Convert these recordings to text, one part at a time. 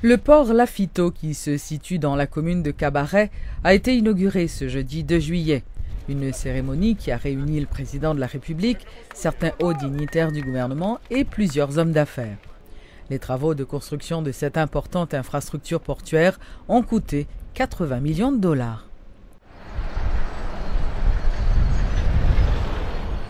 Le port Lafiteau, qui se situe dans la commune de Cabaret, a été inauguré ce jeudi 2 juillet. Une cérémonie qui a réuni le président de la République, certains hauts dignitaires du gouvernement et plusieurs hommes d'affaires. Les travaux de construction de cette importante infrastructure portuaire ont coûté 80 millions de dollars.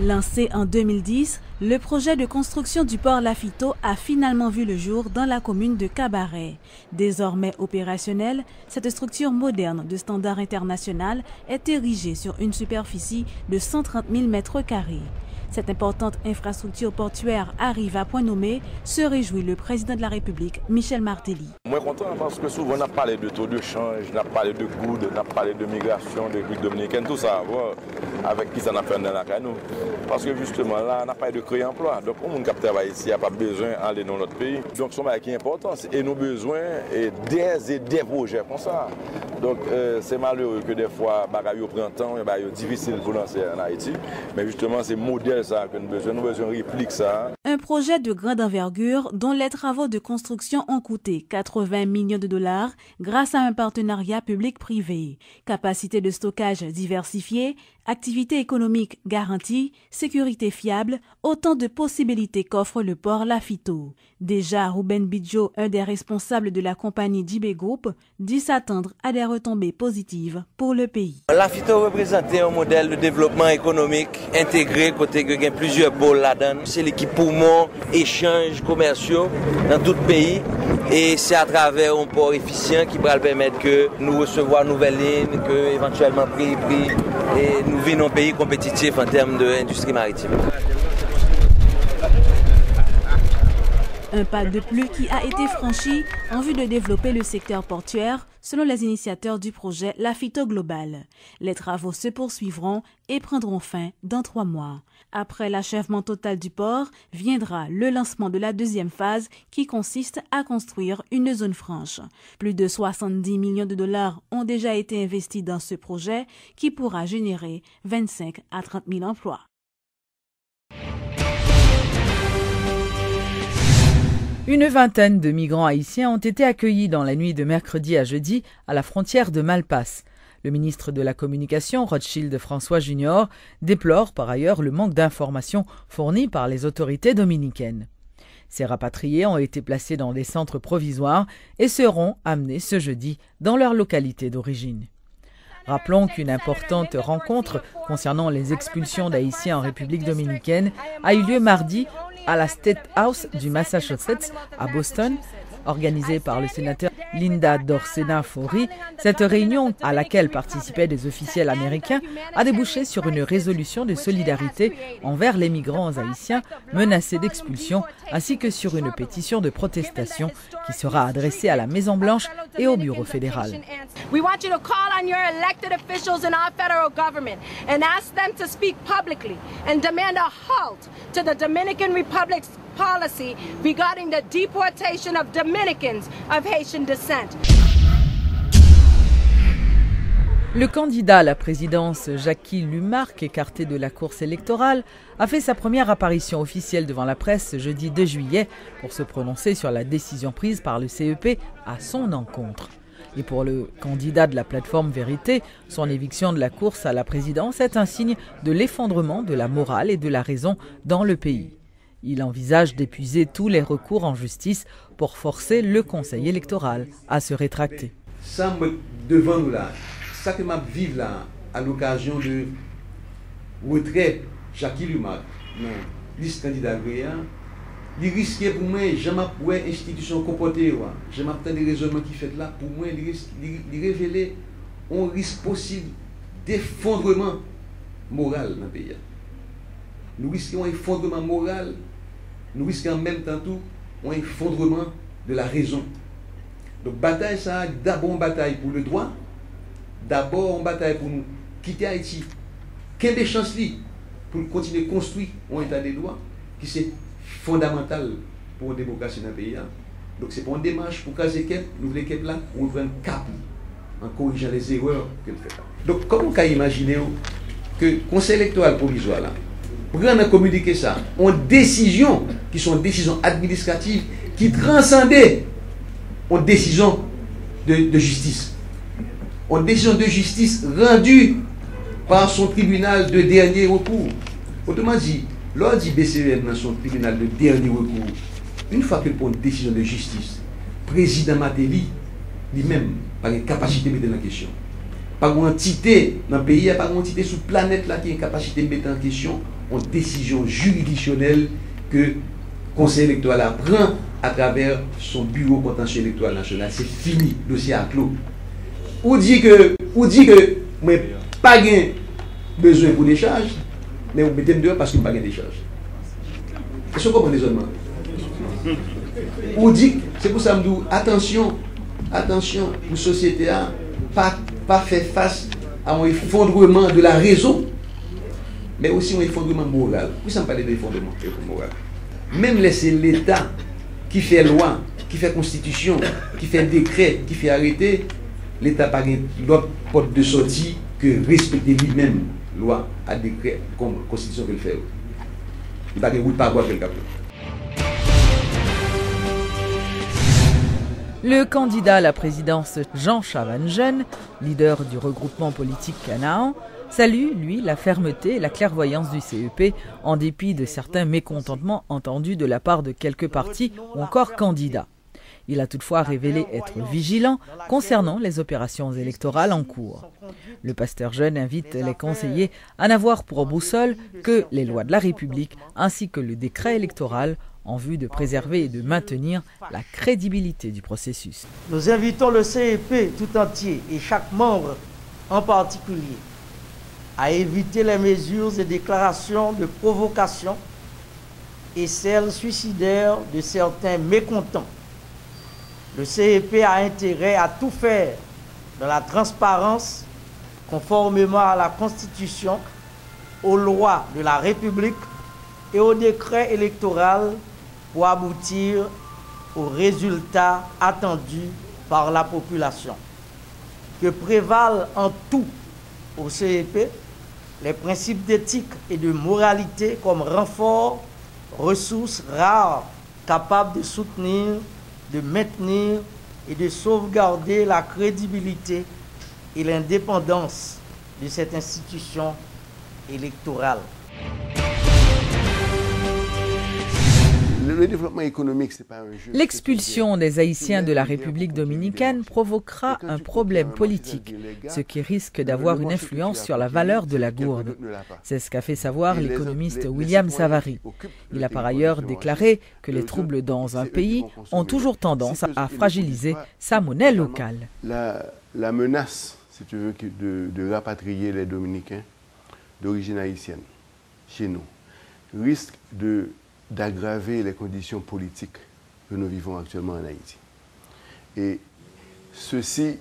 Lancé en 2010, le projet de construction du port Lafiteau a finalement vu le jour dans la commune de Cabaret. Désormais opérationnelle, cette structure moderne de standard international est érigée sur une superficie de 130 000 m². Cette importante infrastructure portuaire arrive à point nommé, se réjouit le président de la République, Michel Martelly. Moi, je suis content parce que souvent on a parlé de taux de change, on a parlé de coûts, on a parlé de migration, de République dominicaine, tout ça, avec qui ça n'a fait dans la canou. Parce que justement, là, on n'a pas de créer emploi. Donc, on qui travaille ici, il n'y a pas besoin d'aller dans notre pays. Donc, c'est qui est important. Et nous avons besoin des projets comme ça. Donc, c'est malheureux que des fois, il prend temps, c'est difficile pour lancer en Haïti. Mais justement, c'est modèle ça que nous avons besoin de réplique ça. Un projet de grande envergure dont les travaux de construction ont coûté 80 millions de dollars grâce à un partenariat public-privé. Capacité de stockage diversifiée, activité économique garantie, sécurité fiable, autant de possibilités qu'offre le port Lafiteau. Déjà, Ruben Bidjo, un des responsables de la compagnie JB Group, dit s'attendre à des retombées positives pour le pays. Lafiteau représentait un modèle de développement économique intégré, côté que il y a plusieurs pôles là-dedans. C'est l'équipement, échanges commerciaux dans tout le pays. Et c'est à travers un port efficient qui va permettre que nous recevoir de nouvelles lignes, que éventuellement prix, et nous vivons un pays compétitif en termes d'industrie maritime. Un pas de plus qui a été franchi en vue de développer le secteur portuaire selon les initiateurs du projet Lafiteau Global. Les travaux se poursuivront et prendront fin dans 3 mois. Après l'achèvement total du port, viendra le lancement de la deuxième phase qui consiste à construire une zone franche. Plus de 70 millions de dollars ont déjà été investis dans ce projet qui pourra générer 25 à 30 000 emplois. Une vingtaine de migrants haïtiens ont été accueillis dans la nuit de mercredi à jeudi à la frontière de Malpasse. Le ministre de la Communication, Rothschild François Junior, déplore par ailleurs le manque d'informations fournies par les autorités dominicaines. Ces rapatriés ont été placés dans des centres provisoires et seront amenés ce jeudi dans leur localité d'origine. Rappelons qu'une importante rencontre concernant les expulsions d'Haïtiens en République dominicaine a eu lieu mardi à la State House du Massachusetts à Boston, organisée par le sénateur Linda Dorsena-Fori. Cette réunion, à laquelle participaient des officiels américains, a débouché sur une résolution de solidarité envers les migrants haïtiens menacés d'expulsion, ainsi que sur une pétition de protestation qui sera adressée à la Maison-Blanche et au Bureau fédéral. We want you to call on your elected officials in our federal government and ask them to speak publicly and demand a halt to the Dominican Republic's policy regarding the deportation of Dominicans of Haitian descent. Le candidat à la présidence Jackie Lumarque, écarté de la course électorale, a fait sa première apparition officielle devant la presse ce jeudi 2 juillet pour se prononcer sur la décision prise par le CEP à son encontre. Et pour le candidat de la plateforme Vérité, son éviction de la course à la présidence est un signe de l'effondrement de la morale et de la raison dans le pays. Il envisage d'épuiser tous les recours en justice pour forcer le Conseil électoral à se rétracter. Ça devant nous là, ça que m'a vivre là à l'occasion de retrait Jackie Lumarque, non, liste candidat il risquait pour moi, je m'appelle institution comportée, je m'appelle des raisonnements qui fait là, pour moi, il révéler un risque possible d'effondrement moral dans le pays. Nous risquons un effondrement moral, nous risquons en même temps tout un effondrement de la raison. Donc, bataille, ça, d'abord une bataille pour le droit, d'abord une bataille pour nous quitter Haïti, quelle des chances pour continuer à construire un état de droit qui c'est fondamental pour une démocratie dans le pays. Donc c'est pour une démarche pour caser Kep, nous voulons Kep là, on ouvre un cap en corrigeant les erreurs qu'elle fait. Donc comment on peut imaginer que le Conseil électoral provisoire là, prendre à communiquer ça, ont décisions qui sont décisions administratives qui transcendaient une décision de justice. Une décision de justice rendue par son tribunal de dernier recours. Autrement dit, lors du BCEM dans son tribunal de dernier recours, une fois qu'il prend une décision de justice, le président Matéli, lui-même, par une capacité de mettre en question. Par une entité dans le pays, par une entité sur la planète là, qui a une capacité de mettre en question une décision juridictionnelle que le Conseil électoral prend à travers son bureau contentieux électoral national. C'est fini, le dossier à clos. Ou dit que moi pas besoin pour des charges, mais vous mettez dehors parce que pas des charges. Est-ce que vous comprenez raisonnement? Ou dit, c'est pour ça que je me dis, attention, pour la société à pas faire face à un effondrement de la raison, mais aussi un effondrement moral. Pourquoi ça me parle d'effondrement moral? Même laisser l'État qui fait loi, qui fait constitution, qui fait décret, qui fait arrêter, l'État n'a pas d'autre porte de sortie que respecter lui-même loi à décret comme constitution qu'il fait. Il n'a pas de route par voie quelque part. Le candidat à la présidence Jean Chavannes-Jeune, leader du regroupement politique Canaan, salue, lui, la fermeté et la clairvoyance du CEP en dépit de certains mécontentements entendus de la part de quelques partis ou encore candidats. Il a toutefois révélé être vigilant concernant les opérations électorales en cours. Le pasteur Jeune invite les conseillers à n'avoir pour boussole que les lois de la République ainsi que le décret électoral en vue de préserver et de maintenir la crédibilité du processus. Nous invitons le CEP tout entier et chaque membre en particulier à éviter les mesures et déclarations de provocation et celles suicidaires de certains mécontents. Le CEP a intérêt à tout faire dans la transparence, conformément à la Constitution, aux lois de la République et au décret électoral pour aboutir aux résultats attendus par la population. Que prévalent en tout au CEP les principes d'éthique et de moralité comme renfort, ressources rares capables de soutenir, de maintenir et de sauvegarder la crédibilité et l'indépendance de cette institution électorale. Le développement économique, c'est pas un jeu. L'expulsion des Haïtiens de la République dominicaine provoquera un problème politique, ce qui risque d'avoir une influence sur la valeur de la gourde. C'est ce qu'a fait savoir l'économiste William Savary. Il a par ailleurs déclaré que les troubles dans un pays ont toujours tendance à fragiliser sa monnaie locale. La menace, si tu veux, de rapatrier les Dominicains d'origine haïtienne chez nous risque d'aggraver les conditions politiques que nous vivons actuellement en Haïti. Et ceci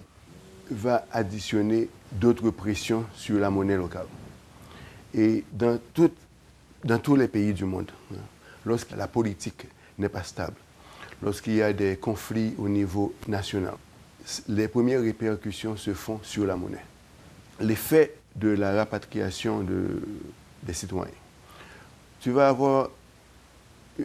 va additionner d'autres pressions sur la monnaie locale. Et dans tous les pays du monde, lorsque la politique n'est pas stable, lorsqu'il y a des conflits au niveau national, les premières répercussions se font sur la monnaie. L'effet de la rapatriation des citoyens. Tu vas avoir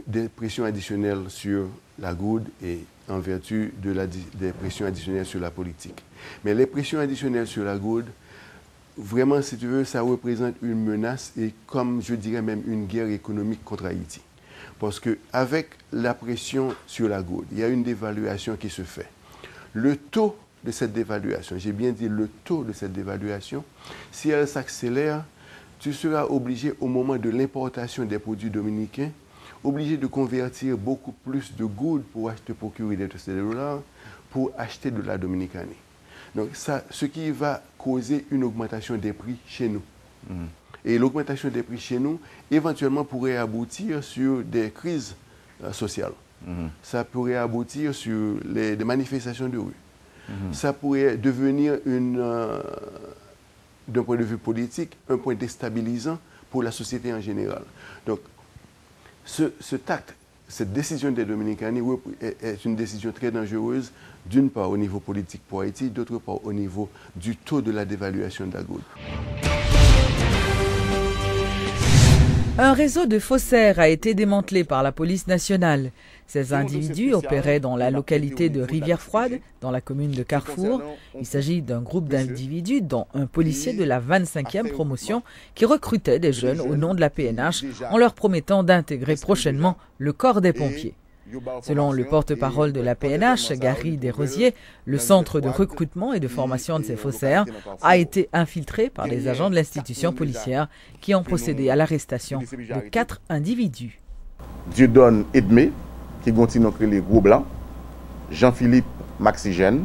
des pressions additionnelles sur la gourde et en vertu des pressions additionnelles sur la politique. Mais les pressions additionnelles sur la gourde, vraiment, si tu veux, ça représente une menace et comme je dirais même une guerre économique contre Haïti. Parce qu'avec la pression sur la gourde, il y a une dévaluation qui se fait. Le taux de cette dévaluation, j'ai bien dit le taux de cette dévaluation, si elle s'accélère, tu seras obligé au moment de l'importation des produits dominicains, obligé de convertir beaucoup plus de gourde pour te procurer des dollars, pour acheter de la Dominicanie. Donc, ce qui va causer une augmentation des prix chez nous. Et l'augmentation des prix chez nous, éventuellement, pourrait aboutir sur des crises sociales. Ça pourrait aboutir sur des manifestations de rue. Ça pourrait devenir, d'un point de vue politique, un point déstabilisant pour la société en général. Donc, cet acte, cette décision des Dominicains est une décision très dangereuse, d'une part au niveau politique pour Haïti, d'autre part au niveau du taux de la dévaluation de la gourde. Un réseau de faussaires a été démantelé par la police nationale. Ces individus opéraient dans la localité de Rivière-Froide, dans la commune de Carrefour. Il s'agit d'un groupe d'individus, dont un policier de la 25e promotion, qui recrutait des jeunes au nom de la PNH en leur promettant d'intégrer prochainement le corps des pompiers. Selon le porte-parole de la PNH, Gary Desrosiers, le centre de recrutement et de formation de ces faussaires a été infiltré par des agents de l'institution policière qui ont procédé à l'arrestation de 4 individus. Dieudonne Edmé, qui continue les gros blancs, Jean-Philippe Maxigène,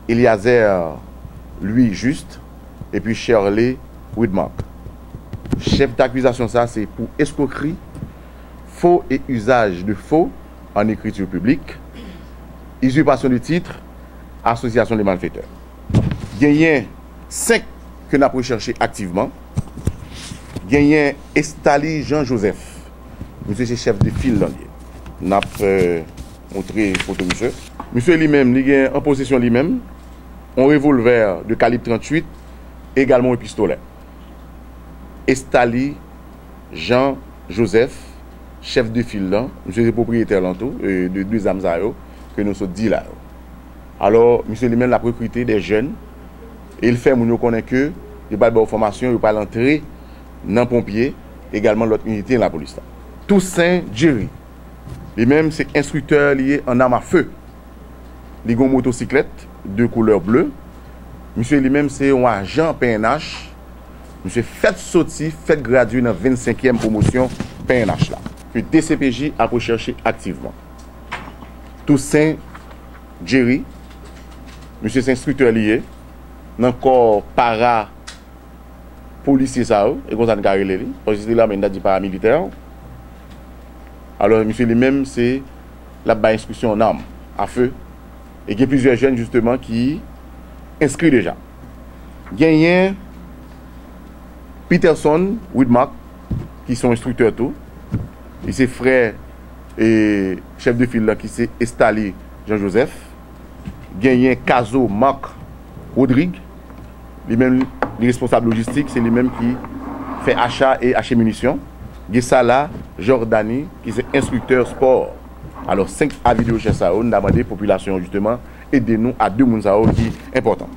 Eliazer Louis Juste, et puis Shirley Widmark. Chef d'accusation, ça c'est pour escroquerie, faux et usage de faux en écriture publique, usurpation de titre, association de malfaiteurs. Il y a 5 que nous avons recherché activement. Il y a Estali Jean-Joseph, monsieur c'est chef de file langue. Nous avons montré photo monsieur. Monsieur lui-même, il est en possession lui-même, un revolver de calibre 38, également un pistolet. Estali Jean-Joseph, chef de file là, monsieur est propriétaire de 2 âmes que nous sommes dit là. Alors, monsieur lui-même a recruté des jeunes et il fait nous connaît que il pas de formation, il pas l'entrée dans pompier, également l'autre unité dans la police. Toussaint Jerry, lui-même c'est instructeur lié en arme à feu. Il a une motocyclette de couleur bleue. Monsieur lui-même c'est un agent PNH. Monsieur fait sorti, fait graduer dans 25e promotion PNH là. Que DCPJ a recherché activement. Toussaint Jerry, monsieur c'est instructeur lié, dans le corps para policier ça, et comme ça nous carré lui, parce que là maintenant dit paramilitaire. Alors monsieur lui-même c'est la bas instruction en armes à feu et il y a plusieurs jeunes justement qui inscrits déjà. Il y a Peterson Widmark qui sont instructeurs tout. Et ses frères et chef de file là qui c'est Estali Jean-Joseph. Gagné Caso Marc Rodrigue. Lui-même, les responsables logistiques, c'est lui-même qui fait achat et achat munitions. Gessala Jordani, qui c'est instructeur sport. Alors 5 avis de recherche, on a demandé à la population justement, aidez-nous à 2 mounsao qui est important.